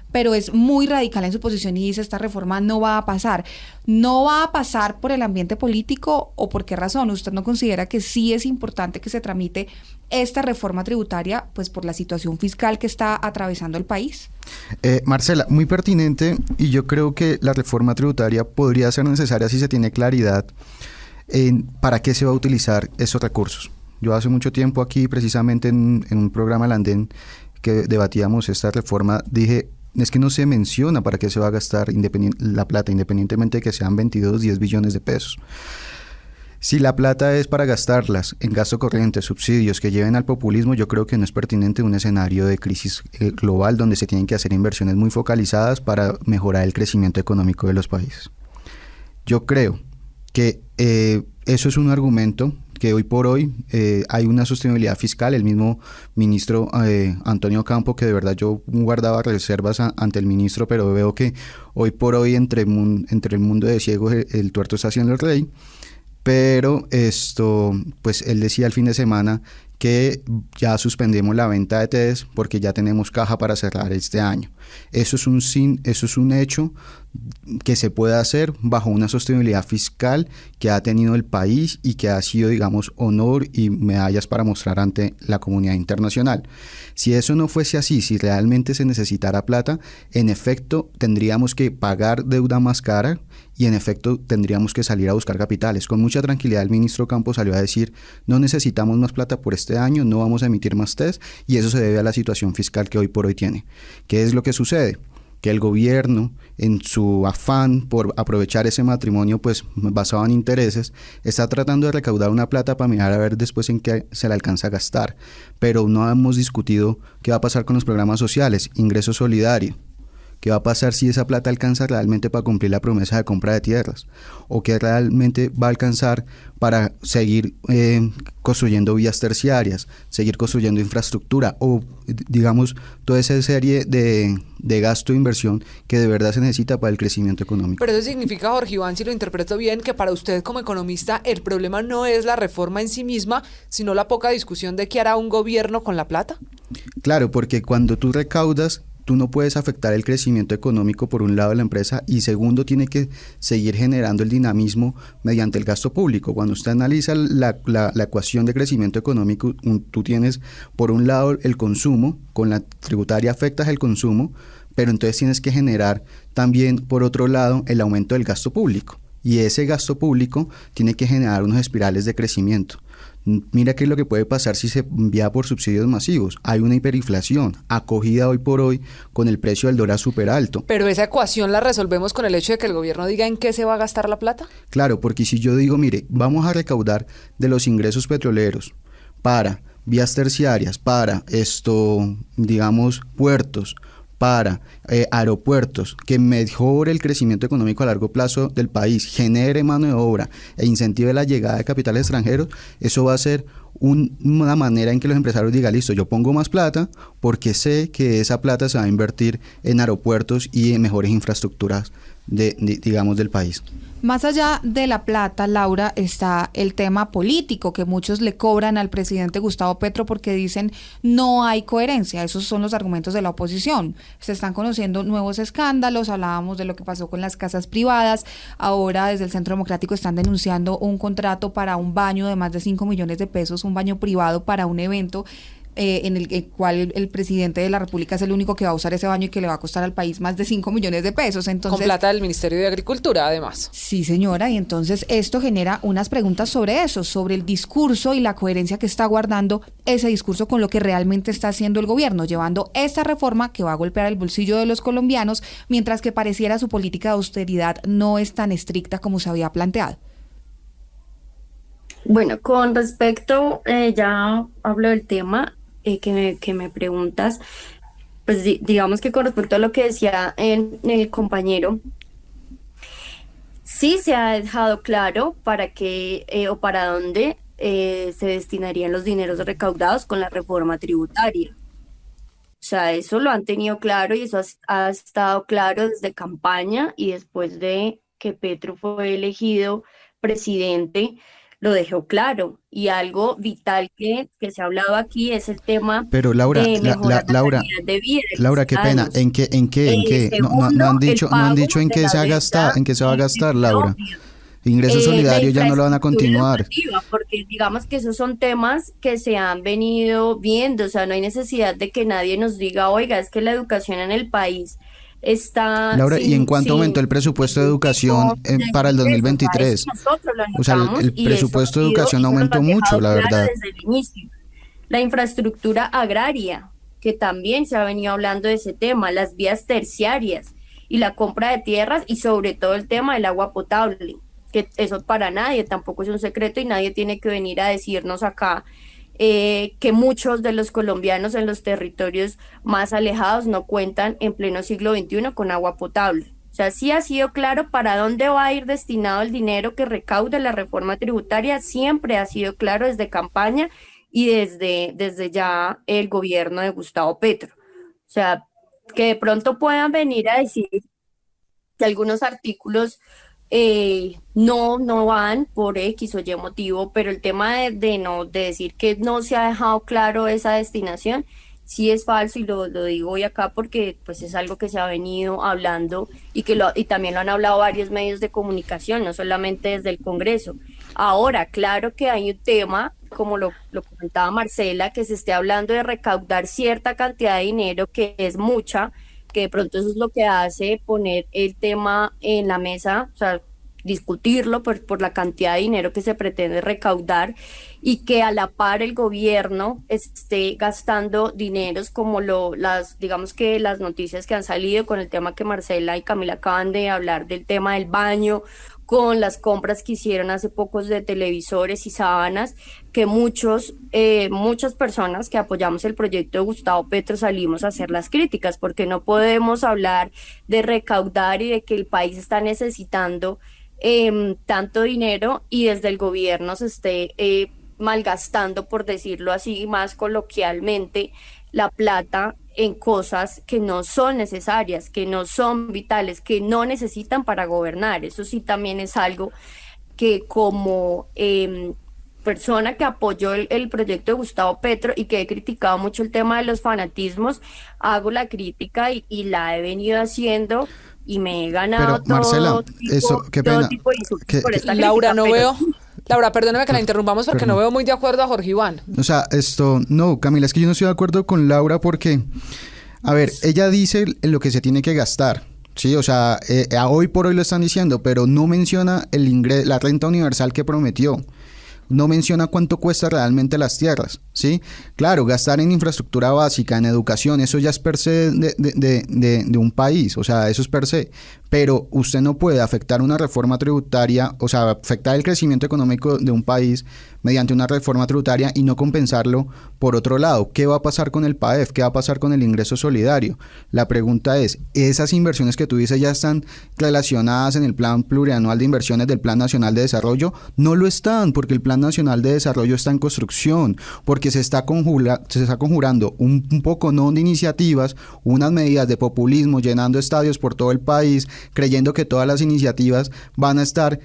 pero es muy radical en su posición y dice, esta reforma no va a pasar. ¿No va a pasar por el ambiente político o por qué razón? ¿Usted no considera que sí es importante que se tramite esta reforma tributaria, pues por la situación fiscal que está atravesando el país? Marcela, muy pertinente, y yo creo que la reforma tributaria podría ser necesaria si se tiene claridad en para qué se va a utilizar esos recursos. Yo hace mucho tiempo aquí, precisamente en un programa del Andén, que debatíamos esta reforma, dije, es que no se menciona para qué se va a gastar la plata, independientemente de que sean 10 billones de pesos. Si la plata es para gastarlas en gasto corriente, subsidios que lleven al populismo, yo creo que no es pertinente un escenario de crisis global donde se tienen que hacer inversiones muy focalizadas para mejorar el crecimiento económico de los países. Yo creo que eso es un argumento que hoy por hoy hay una sostenibilidad fiscal. El mismo ministro Antonio Campo, que de verdad yo guardaba reservas ante el ministro, pero veo que hoy por hoy entre el mundo de ciegos el tuerto está haciendo el rey. Pero pues él decía el fin de semana que ya suspendemos la venta de TEDs porque ya tenemos caja para cerrar este año. Eso es un hecho que se puede hacer bajo una sostenibilidad fiscal que ha tenido el país y que ha sido, digamos, honor y medallas para mostrar ante la comunidad internacional. Si eso no fuese así, si realmente se necesitara plata, en efecto tendríamos que pagar deuda más cara y en efecto tendríamos que salir a buscar capitales. Con mucha tranquilidad el ministro Campos salió a decir: no necesitamos más plata por este año, no vamos a emitir más TES, y eso se debe a la situación fiscal que hoy por hoy tiene. ¿Qué es lo que sucede? Que el gobierno, en su afán por aprovechar ese matrimonio pues basado en intereses, está tratando de recaudar una plata para mirar a ver después en qué se la alcanza a gastar. Pero no hemos discutido qué va a pasar con los programas sociales, ingreso solidario. ¿Qué va a pasar si esa plata alcanza realmente para cumplir la promesa de compra de tierras? ¿O qué realmente va a alcanzar para seguir construyendo vías terciarias, seguir construyendo infraestructura o, digamos, toda esa serie de gasto e inversión que de verdad se necesita para el crecimiento económico? Pero eso significa, Jorge Iván, si lo interpreto bien, que para usted como economista el problema no es la reforma en sí misma, sino la poca discusión de qué hará un gobierno con la plata. Claro, porque cuando tú recaudas, tú no puedes afectar el crecimiento económico por un lado de la empresa y segundo tiene que seguir generando el dinamismo mediante el gasto público. Cuando usted analiza la ecuación de crecimiento económico, tú tienes por un lado el consumo, con la tributaria afectas el consumo, pero entonces tienes que generar también por otro lado el aumento del gasto público y ese gasto público tiene que generar unos espirales de crecimiento. Mira qué es lo que puede pasar si se envía por subsidios masivos. Hay una hiperinflación acogida hoy por hoy con el precio del dólar súper alto. Pero esa ecuación la resolvemos con el hecho de que el gobierno diga en qué se va a gastar la plata. Claro, porque si yo digo, mire, vamos a recaudar de los ingresos petroleros para vías terciarias, para digamos, puertos, para aeropuertos, que mejore el crecimiento económico a largo plazo del país, genere mano de obra e incentive la llegada de capitales extranjeros, eso va a ser una manera en que los empresarios digan: listo, yo pongo más plata porque sé que esa plata se va a invertir en aeropuertos y en mejores infraestructuras digamos, del país. Más allá de la plata, Laura, está el tema político que muchos le cobran al presidente Gustavo Petro porque dicen no hay coherencia. Esos son los argumentos de la oposición. Se están conociendo nuevos escándalos, hablábamos de lo que pasó con las casas privadas, ahora desde el Centro Democrático están denunciando un contrato para un baño de más de 5 millones de pesos, un baño privado para un evento en el cual el presidente de la República es el único que va a usar ese baño y que le va a costar al país más de 5 millones de pesos. Entonces, con plata del Ministerio de Agricultura, además. Sí, señora, y entonces esto genera unas preguntas sobre eso, sobre el discurso y la coherencia que está guardando ese discurso con lo que realmente está haciendo el gobierno, llevando esta reforma que va a golpear el bolsillo de los colombianos, mientras que pareciera su política de austeridad no es tan estricta como se había planteado. Bueno, con respecto, ya hablo del tema que me preguntas, pues digamos que con respecto a lo que decía el compañero, sí se ha dejado claro para qué o para dónde se destinarían los dineros recaudados con la reforma tributaria. O sea, eso lo han tenido claro y eso ha estado claro desde campaña y después de que Petro fue elegido presidente, lo dejó claro. Y algo vital que se ha hablado aquí es el tema. Pero Laura, de mejorar la calidad de vida de Laura, qué pena, ¿en qué? No han dicho en qué se va a gastar, Laura. Ingresos solidarios ya no lo van a continuar. Porque digamos que esos son temas que se han venido viendo, o sea, no hay necesidad de que nadie nos diga, oiga, es que la educación en el país está... Laura, ¿y en cuánto aumentó el presupuesto de educación para el 2023? O sea, el presupuesto de educación aumentó mucho, la verdad. Desde el inicio. La infraestructura agraria, que también se ha venido hablando de ese tema, las vías terciarias y la compra de tierras y sobre todo el tema del agua potable, que eso para nadie tampoco es un secreto y nadie tiene que venir a decirnos acá que muchos de los colombianos en los territorios más alejados no cuentan en pleno siglo XXI con agua potable. O sea, sí ha sido claro para dónde va a ir destinado el dinero que recaude la reforma tributaria, siempre ha sido claro desde campaña y desde ya el gobierno de Gustavo Petro. O sea, que de pronto puedan venir a decir que algunos artículos no van por X o Y motivo, pero el tema de decir que no se ha dejado claro esa destinación, sí es falso y lo digo hoy acá porque pues es algo que se ha venido hablando y también lo han hablado varios medios de comunicación, no solamente desde el Congreso. Ahora, claro que hay un tema, como lo comentaba Marcela, que se esté hablando de recaudar cierta cantidad de dinero que es mucha, que de pronto eso es lo que hace poner el tema en la mesa, o sea, discutirlo por la cantidad de dinero que se pretende recaudar y que a la par el gobierno esté gastando dineros como digamos que las noticias que han salido con el tema que Marcela y Camila acaban de hablar del tema del baño, con las compras que hicieron hace pocos de televisores y sábanas, que muchas personas que apoyamos el proyecto de Gustavo Petro salimos a hacer las críticas, porque no podemos hablar de recaudar y de que el país está necesitando tanto dinero y desde el gobierno se esté malgastando, por decirlo así, más coloquialmente, la plata en cosas que no son necesarias, que no son vitales, que no necesitan para gobernar. Eso sí también es algo que como persona que apoyó el proyecto de Gustavo Petro y que he criticado mucho el tema de los fanatismos, hago la crítica y la he venido haciendo y me he ganado Pero, Marcela, qué pena. todo tipo de insultos por esta Laura, crítica, no pero veo. Laura, perdóname que la interrumpamos porque no veo muy de acuerdo a Jorge Iván. O sea, no, Camila, es que yo no estoy de acuerdo con Laura porque, a ver, ella dice lo que se tiene que gastar, ¿sí? O sea, hoy por hoy lo están diciendo, pero no menciona la renta universal que prometió. No menciona cuánto cuesta realmente las tierras, ¿sí? Claro, gastar en infraestructura básica, en educación, eso ya es per se de un país, o sea, eso es per se. Pero usted no puede afectar una reforma tributaria, o sea, afectar el crecimiento económico de un país mediante una reforma tributaria y no compensarlo por otro lado. ¿Qué va a pasar con el PAEF? ¿Qué va a pasar con el ingreso solidario? La pregunta es, ¿esas inversiones que tú dices ya están relacionadas en el Plan Plurianual de Inversiones del Plan Nacional de Desarrollo? No lo están, porque el Plan Nacional de Desarrollo está en construcción, porque se está conjurando un poco no de iniciativas, unas medidas de populismo, llenando estadios por todo el país, creyendo que todas las iniciativas van a estar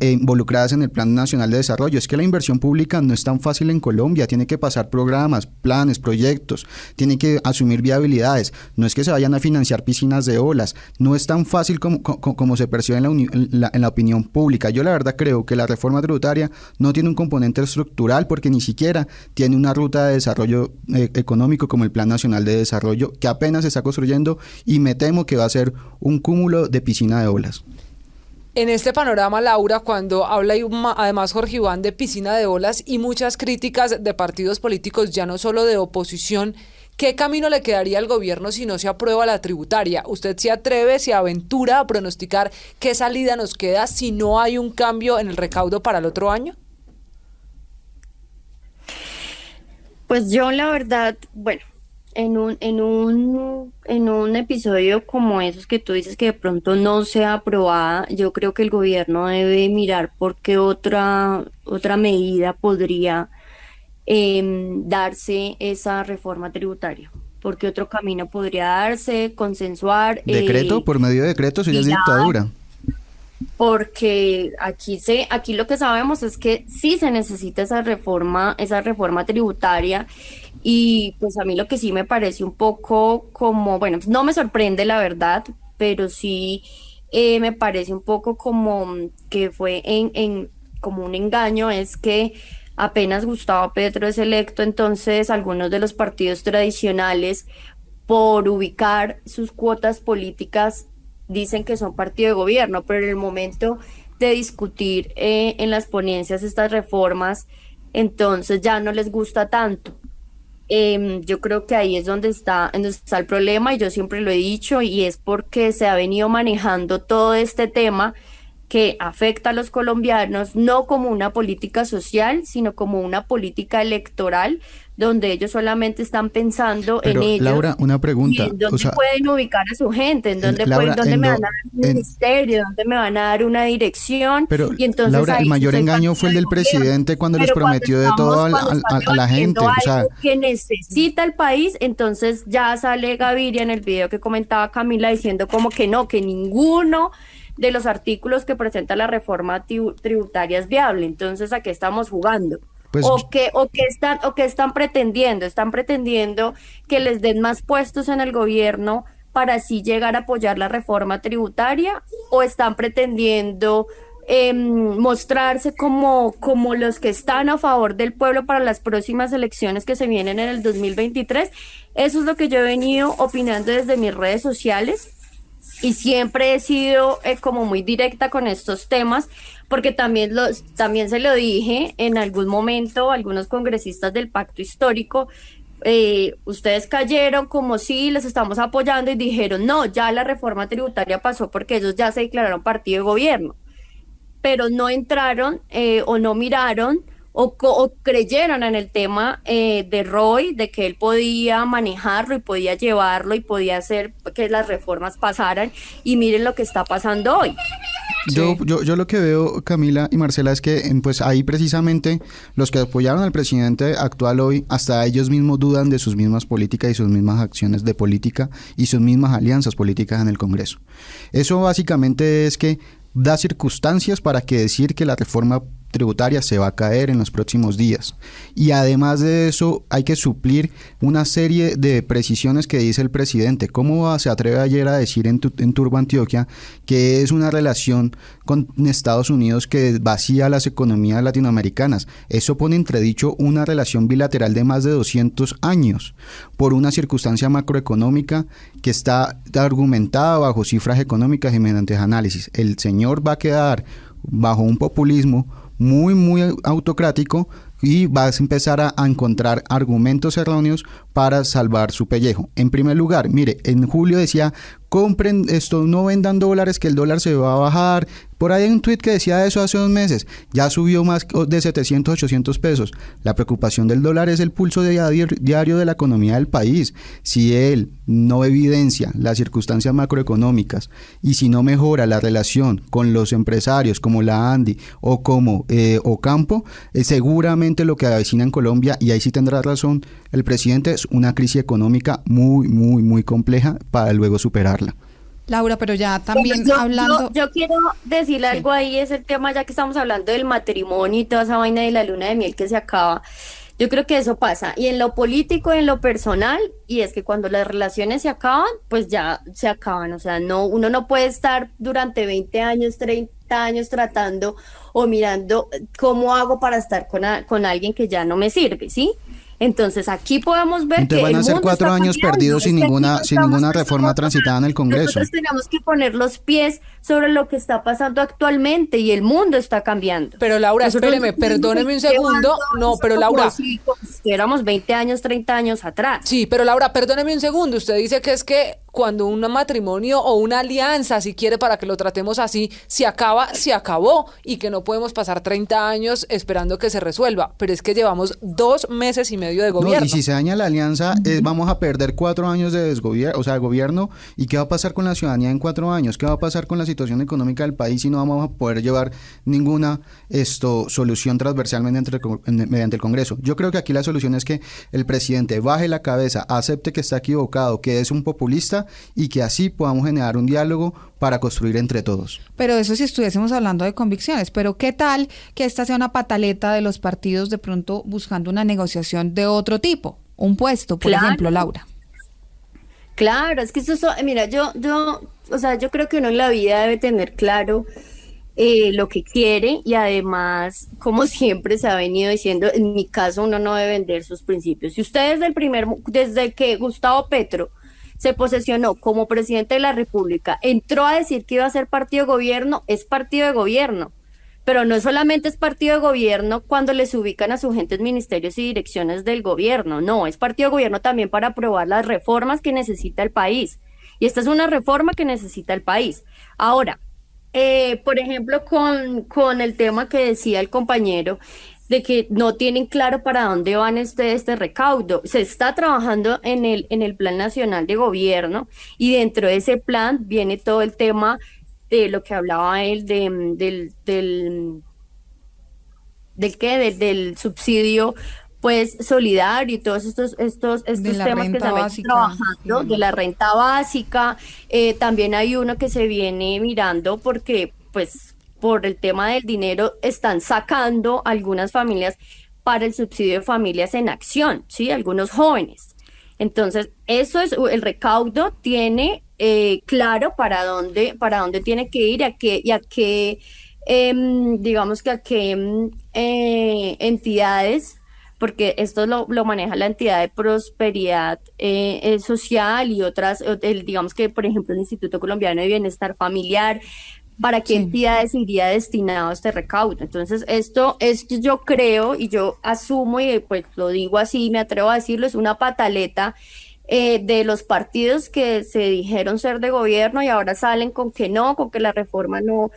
involucradas en el Plan Nacional de Desarrollo. Es que la inversión pública no es tan fácil en Colombia, tiene que pasar programas, planes, proyectos, tiene que asumir viabilidades, no es que se vayan a financiar piscinas de olas, no es tan fácil como se percibe en la opinión pública. Yo la verdad creo que la reforma tributaria no tiene un componente estructural porque ni siquiera tiene una ruta de desarrollo económico como el Plan Nacional de Desarrollo, que apenas se está construyendo y me temo que va a ser un cúmulo de piscina de olas. En este panorama, Laura, cuando habla además Jorge Iván de piscina de olas y muchas críticas de partidos políticos, ya no solo de oposición, ¿qué camino le quedaría al gobierno si no se aprueba la tributaria? ¿Usted se atreve, se aventura a pronosticar qué salida nos queda si no hay un cambio en el recaudo para el otro año? Pues yo la verdad, bueno, en un episodio como esos que tú dices que de pronto no sea aprobada, yo creo que el gobierno debe mirar por qué otra medida podría darse esa reforma tributaria, porque otro camino podría darse, consensuar. ¿Decreto? ¿Por medio de decreto? Eso ya es dictadura. Porque aquí lo que sabemos es que sí se necesita esa reforma tributaria, y pues a mí lo que sí me parece un poco como, bueno, no me sorprende la verdad, pero sí me parece un poco como que fue como un engaño, es que apenas Gustavo Petro es electo, entonces algunos de los partidos tradicionales, por ubicar sus cuotas políticas, dicen que son partido de gobierno, pero en el momento de discutir en las ponencias estas reformas, entonces ya no les gusta tanto. Yo creo que ahí es donde está el problema, y yo siempre lo he dicho, y es porque se ha venido manejando todo este tema que afecta a los colombianos, no como una política social, sino como una política electoral, donde ellos solamente están pensando Pero, en ellos. Laura, una pregunta. Y en dónde pueden ubicar a su gente, en dónde, Laura, dónde me van a dar un ministerio, dónde me van a dar una dirección. Pero, y entonces Laura, el ahí mayor soy engaño parte fue el del gobierno. presidente cuando les Pero prometió de todo cuando estamos a la gente. debatiendo O sea, algo que necesita el país, entonces ya sale Gaviria en el video que comentaba Camila diciendo como que no, que ninguno de los artículos que presenta la reforma tributaria es viable. Entonces, ¿a qué estamos jugando? pues, ¿O qué están pretendiendo? ¿Están pretendiendo que les den más puestos en el gobierno para así llegar a apoyar la reforma tributaria? ¿O están pretendiendo mostrarse como los que están a favor del pueblo para las próximas elecciones que se vienen en el 2023? Eso es lo que yo he venido opinando desde mis redes sociales. Y siempre he sido como muy directa con estos temas, porque también se lo dije en algún momento a algunos congresistas del Pacto Histórico. Ustedes cayeron como si les estamos apoyando y dijeron, no, ya la reforma tributaria pasó porque ellos ya se declararon partido de gobierno, pero no entraron o no miraron o creyeron en el tema de Roy, de que él podía manejarlo y podía llevarlo y podía hacer que las reformas pasaran, y miren lo que está pasando hoy. Yo lo que veo, Camila y Marcela, es que pues ahí precisamente los que apoyaron al presidente actual hoy, hasta ellos mismos dudan de sus mismas políticas y sus mismas acciones de política y sus mismas alianzas políticas en el Congreso. Eso básicamente es que da circunstancias para que decir que la reforma tributaria se va a caer en los próximos días. Y además de eso, hay que suplir una serie de precisiones que dice el presidente. ¿Cómo se atreve ayer a decir en Turbo Antioquia que es una relación con Estados Unidos que vacía las economías latinoamericanas? Eso pone entredicho una relación bilateral de más de 200 años por una circunstancia macroeconómica que está argumentada bajo cifras económicas y mediante análisis. El señor va a quedar bajo un populismo muy autocrático y vas a empezar a encontrar argumentos erróneos para salvar su pellejo. En primer lugar, mire, en julio decía, compren esto, no vendan dólares, que el dólar se va a bajar. Por ahí hay un tuit que decía eso hace 2 meses. Ya subió más de 700, 800 pesos. La preocupación del dólar es el pulso diario de la economía del país. Si él no evidencia las circunstancias macroeconómicas y si no mejora la relación con los empresarios como la Andy o como Ocampo, seguramente lo que avecina en Colombia, y ahí sí tendrá razón el presidente, es una crisis económica muy compleja para luego superarla. Laura, pero ya también hablando... Yo quiero decirle algo ahí, es el tema, ya que estamos hablando del matrimonio y toda esa vaina de la luna de miel que se acaba. Yo creo que eso pasa, y en lo político y en lo personal, y es que cuando las relaciones se acaban, pues ya se acaban. O sea, uno no puede estar durante 20 años, 30 años tratando o mirando cómo hago para estar con alguien que ya no me sirve, ¿sí? Entonces aquí podemos ver entonces que van a ser 4 años perdidos sin ninguna reforma transitada en el Congreso. Nosotros tenemos que poner los pies sobre lo que está pasando actualmente, y el mundo está cambiando. Pero Laura, Nosotros espéreme, perdóneme un segundo. No, pero Laura, como si éramos 20 años, 30 años atrás. sí, pero Laura, perdóneme un segundo. Usted dice que es que cuando un matrimonio o una alianza, si quiere, para que lo tratemos así, se acaba, se acabó, y que no podemos pasar 30 años esperando que se resuelva. Pero es que llevamos 2 meses y medio de gobierno. No, y si se daña la alianza, vamos a perder 4 años de gobierno. ¿Y qué va a pasar con la ciudadanía en 4 años? ¿Qué va a pasar con la situación económica del país si no vamos a poder llevar ninguna solución transversal mediante el Congreso? Yo creo que aquí la solución es que el presidente baje la cabeza, acepte que está equivocado, que es un populista, y que así podamos generar un diálogo para construir entre todos. Pero eso si estuviésemos hablando de convicciones, pero ¿qué tal que esta sea una pataleta de los partidos de pronto buscando una negociación de otro tipo? Un puesto, por ejemplo, Laura. Claro, es que mira, yo creo que uno en la vida debe tener claro lo que quiere, y además, como siempre se ha venido diciendo, en mi caso uno no debe vender sus principios. Si usted desde que Gustavo Petro se posesionó como presidente de la República, entró a decir que iba a ser partido de gobierno, es partido de gobierno. Pero no solamente es partido de gobierno cuando les ubican a sus gentes, ministerios y direcciones del gobierno, no, es partido de gobierno también para aprobar las reformas que necesita el país. Y esta es una reforma que necesita el país. Ahora, por ejemplo, con el tema que decía el compañero, de que no tienen claro para dónde van este recaudo. Se está trabajando en el Plan Nacional de Gobierno y dentro de ese plan viene todo el tema de lo que hablaba él del subsidio pues solidario y todos estos De la temas que renta se van básica, trabajando, sí. de la renta básica. También hay uno que se viene mirando porque pues por el tema del dinero están sacando algunas familias para el subsidio de familias en acción, ¿sí? Algunos jóvenes. Entonces, eso es, el recaudo tiene claro para dónde tiene que ir, y a qué, digamos que a qué entidades, porque esto lo maneja la entidad de prosperidad social y otras, digamos que, por ejemplo, el Instituto Colombiano de Bienestar Familiar, para qué Sí. entidades iría destinado este recaudo. Entonces, esto yo creo y yo asumo y pues lo digo así, me atrevo a decirlo, es una pataleta de los partidos que se dijeron ser de gobierno y ahora salen con que no, con que la reforma no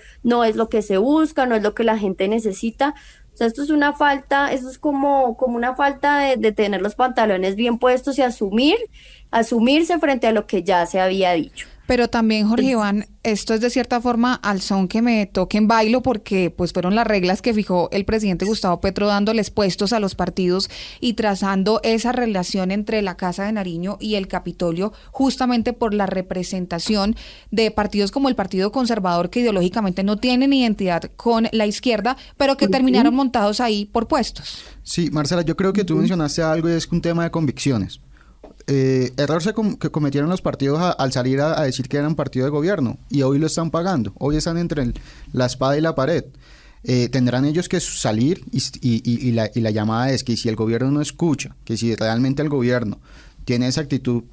es lo que se busca, no es lo que la gente necesita. O sea, esto es una falta, esto es como una falta de tener los pantalones bien puestos y asumirse frente a lo que ya se había dicho. Pero también, Jorge Iván, esto es de cierta forma al son que me toquen bailo, porque pues fueron las reglas que fijó el presidente Gustavo Petro, dándoles puestos a los partidos y trazando esa relación entre la Casa de Nariño y el Capitolio, justamente por la representación de partidos como el Partido Conservador, que ideológicamente no tienen identidad con la izquierda, pero que terminaron montados ahí por puestos. Sí, Marcela, yo creo que tú mencionaste algo y es un tema de convicciones. Error que cometieron los partidos al salir a decir que eran partido de gobierno y hoy lo están pagando, hoy están entre la espada y la pared. Tendrán ellos que salir y la llamada es que si el gobierno no escucha, que si realmente el gobierno tiene esa actitud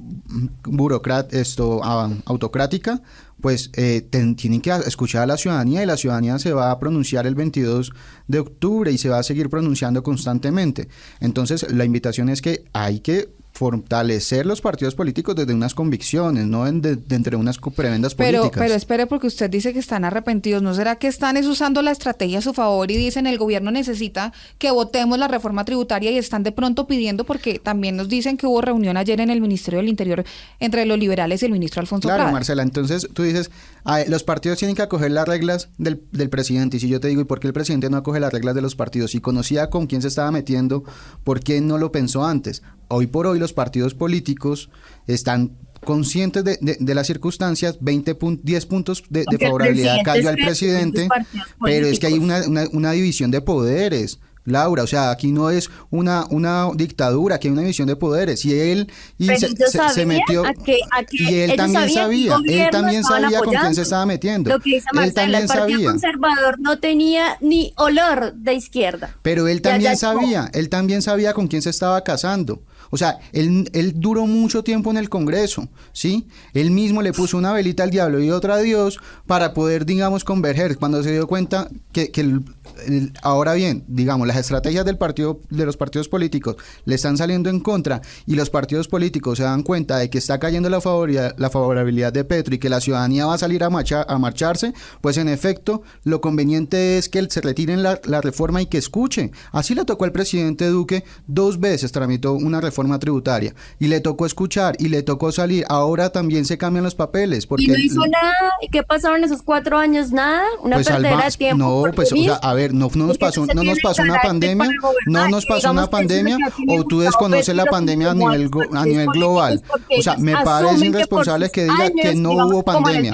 autocrática, pues tienen que escuchar a la ciudadanía y la ciudadanía se va a pronunciar el 22 de octubre y se va a seguir pronunciando constantemente. Entonces, la invitación es que hay que fortalecer los partidos políticos desde unas convicciones, no entre unas prebendas políticas. Pero espere, porque usted dice que están arrepentidos. ¿No será que están usando la estrategia a su favor y dicen el gobierno necesita que votemos la reforma tributaria y están de pronto pidiendo, porque también nos dicen que hubo reunión ayer en el Ministerio del Interior entre los liberales y el ministro Alfonso Claro, Prada? Marcela, entonces tú dices, los partidos tienen que acoger las reglas del presidente, y si yo te digo, ¿y por qué el presidente no acoge las reglas de los partidos? Si conocía con quién se estaba metiendo, ¿por qué no lo pensó antes? Hoy por hoy los partidos políticos están conscientes de las circunstancias, 10 puntos de favorabilidad cayó al presidente, pero es que hay una división de poderes, Laura, o sea, aquí no es una dictadura, aquí hay una división de poderes, y él se metió, y él también sabía con quién se estaba metiendo. Lo que dice Marcela, el Partido Conservador no tenía ni olor de izquierda. Pero él también sabía con quién se estaba casando. O sea, él duró mucho tiempo en el Congreso, ¿sí? Él mismo le puso una velita al diablo y otra a Dios para poder, digamos, converger. Cuando se dio cuenta que ahora bien, digamos, las estrategias de los partidos políticos le están saliendo en contra y los partidos políticos se dan cuenta de que está cayendo la favorabilidad de Petro y que la ciudadanía va a salir a marcharse, pues en efecto, lo conveniente es que se retiren la reforma y que escuche. Así le tocó al presidente Duque 2 veces, tramitó una reforma tributaria y le tocó escuchar y le tocó salir. Ahora también se cambian los papeles. Porque ¿Y no hizo nada? ¿Y qué pasaron esos 4 años? Nada, una pues perdera de tiempo. No, pues, o sea, a ver, no nos pasó una pandemia, o tú desconoces la pandemia a nivel global. O sea, me parece irresponsable que diga que no hubo pandemia,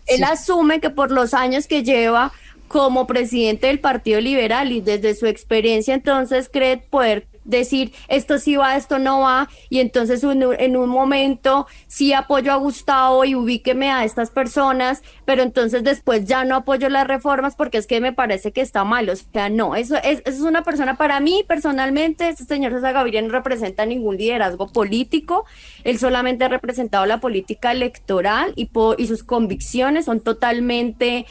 Él asume que por los años que lleva como presidente del Partido Liberal y desde su experiencia entonces cree poder decir esto sí va, esto no va, y entonces en un momento sí apoyo a Gustavo y ubíqueme a estas personas, pero entonces después ya no apoyo las reformas porque es que me parece que está mal. O sea, no, eso es una persona, para mí personalmente, este señor César Gaviria no representa ningún liderazgo político, él solamente ha representado la política electoral y sus convicciones son totalmente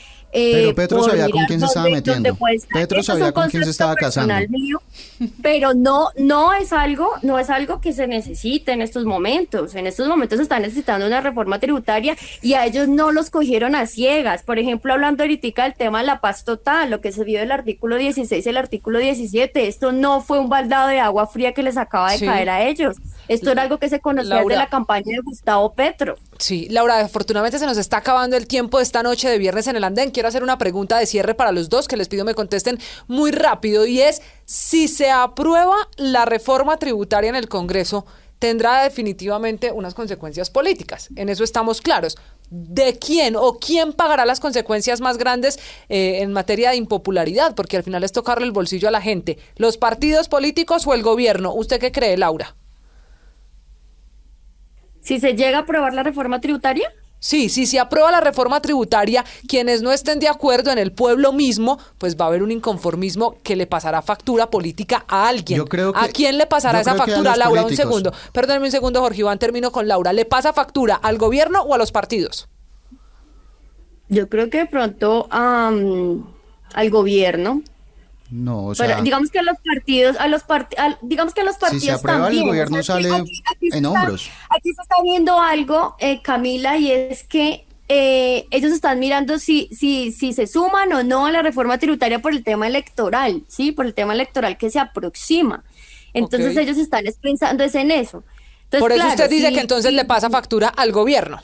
Pero Petro por sabía con mirar quién se estaba dónde metiendo. puede estar. Petro Eso es sabía un con quién se estaba concepto casando. personal mío, pero no es algo que se necesite en estos momentos. En estos momentos se está necesitando una reforma tributaria y a ellos no los cogieron a ciegas. Por ejemplo, hablando ahorita del tema de la paz total, lo que se vio del artículo 16 y el artículo 17, esto no fue un baldado de agua fría que les acaba de caer a ellos. Esto era algo que se conocía Laura, de la campaña de Gustavo Petro. Sí, Laura, afortunadamente se nos está acabando el tiempo de esta noche de Viernes en el Andén. Quiero hacer una pregunta de cierre para los dos que les pido me contesten muy rápido y es, si se aprueba la reforma tributaria en el Congreso, tendrá definitivamente unas consecuencias políticas. En eso estamos claros. ¿De quién o quién pagará las consecuencias más grandes en materia de impopularidad? Porque al final es tocarle el bolsillo a la gente. ¿Los partidos políticos o el gobierno? ¿Usted qué cree, Laura? Si se llega a aprobar la reforma tributaria. Sí, si se aprueba la reforma tributaria, quienes no estén de acuerdo en el pueblo mismo, pues va a haber un inconformismo que le pasará factura política a alguien. Yo creo que- ¿A quién le pasará yo esa creo que a factura, los Laura? políticos. Un segundo. Perdóneme un segundo, Jorge Iván, termino con Laura. ¿Le pasa factura al gobierno o a los partidos? Yo creo que de pronto al gobierno. No, o sea, Pero digamos que a los partidos, digamos que a los partidos si se aprueba también. el gobierno O sea, sale se en está- hombros. Aquí se está viendo algo, Camila, y es que ellos están mirando si se suman o no a la reforma tributaria por el tema electoral, ¿sí? Por el tema electoral que se aproxima. Entonces Ok. ellos están pensando es en eso. Entonces, Por eso claro, usted dice sí, que entonces sí, le pasa factura al gobierno.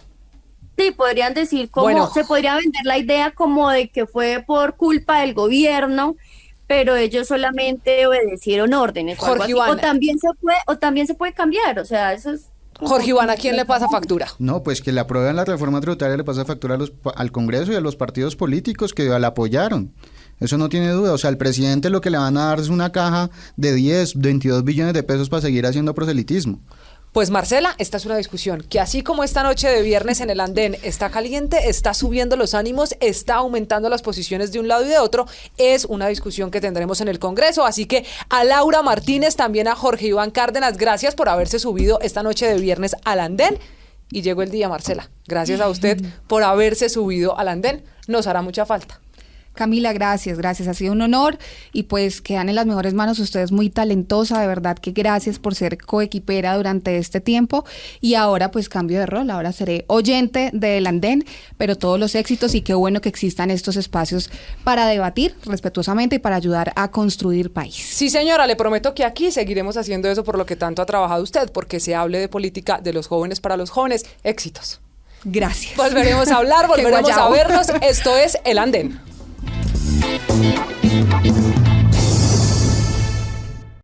sí, podrían decir como, Bueno. se podría vender la idea como de que fue por culpa del gobierno, pero ellos solamente obedecieron órdenes o algo Jorge así. Iván. O también se puede cambiar, o sea, eso es... Jorge Iván, ¿a quién le pasa factura? no, pues que le aprueben la reforma tributaria le pasa factura al Congreso y a los partidos políticos que la apoyaron. Eso no tiene duda. O sea, al presidente lo que le van a dar es una caja de 10, 22 billones de pesos para seguir haciendo proselitismo. Pues Marcela, esta es una discusión que así como esta noche de Viernes en el Andén está caliente, está subiendo los ánimos, está aumentando las posiciones de un lado y de otro, es una discusión que tendremos en el Congreso. Así que a Laura Martínez, también a Jorge Iván Cárdenas, gracias por haberse subido esta noche de Viernes al Andén. Y llegó el día, Marcela. Gracias a usted por haberse subido al Andén. Nos hará mucha falta. Camila, gracias, ha sido un honor y pues quedan en las mejores manos. Usted es muy talentosa, de verdad que gracias por ser coequipera durante este tiempo y ahora pues cambio de rol, ahora seré oyente del Andén, pero todos los éxitos y qué bueno que existan estos espacios para debatir respetuosamente y para ayudar a construir país. Sí, señora, le prometo que aquí seguiremos haciendo eso por lo que tanto ha trabajado usted, porque se hable de política de los jóvenes para los jóvenes. Éxitos. Gracias. Volveremos a hablar, Qué volveremos a guayabo. vernos. Esto es El Andén.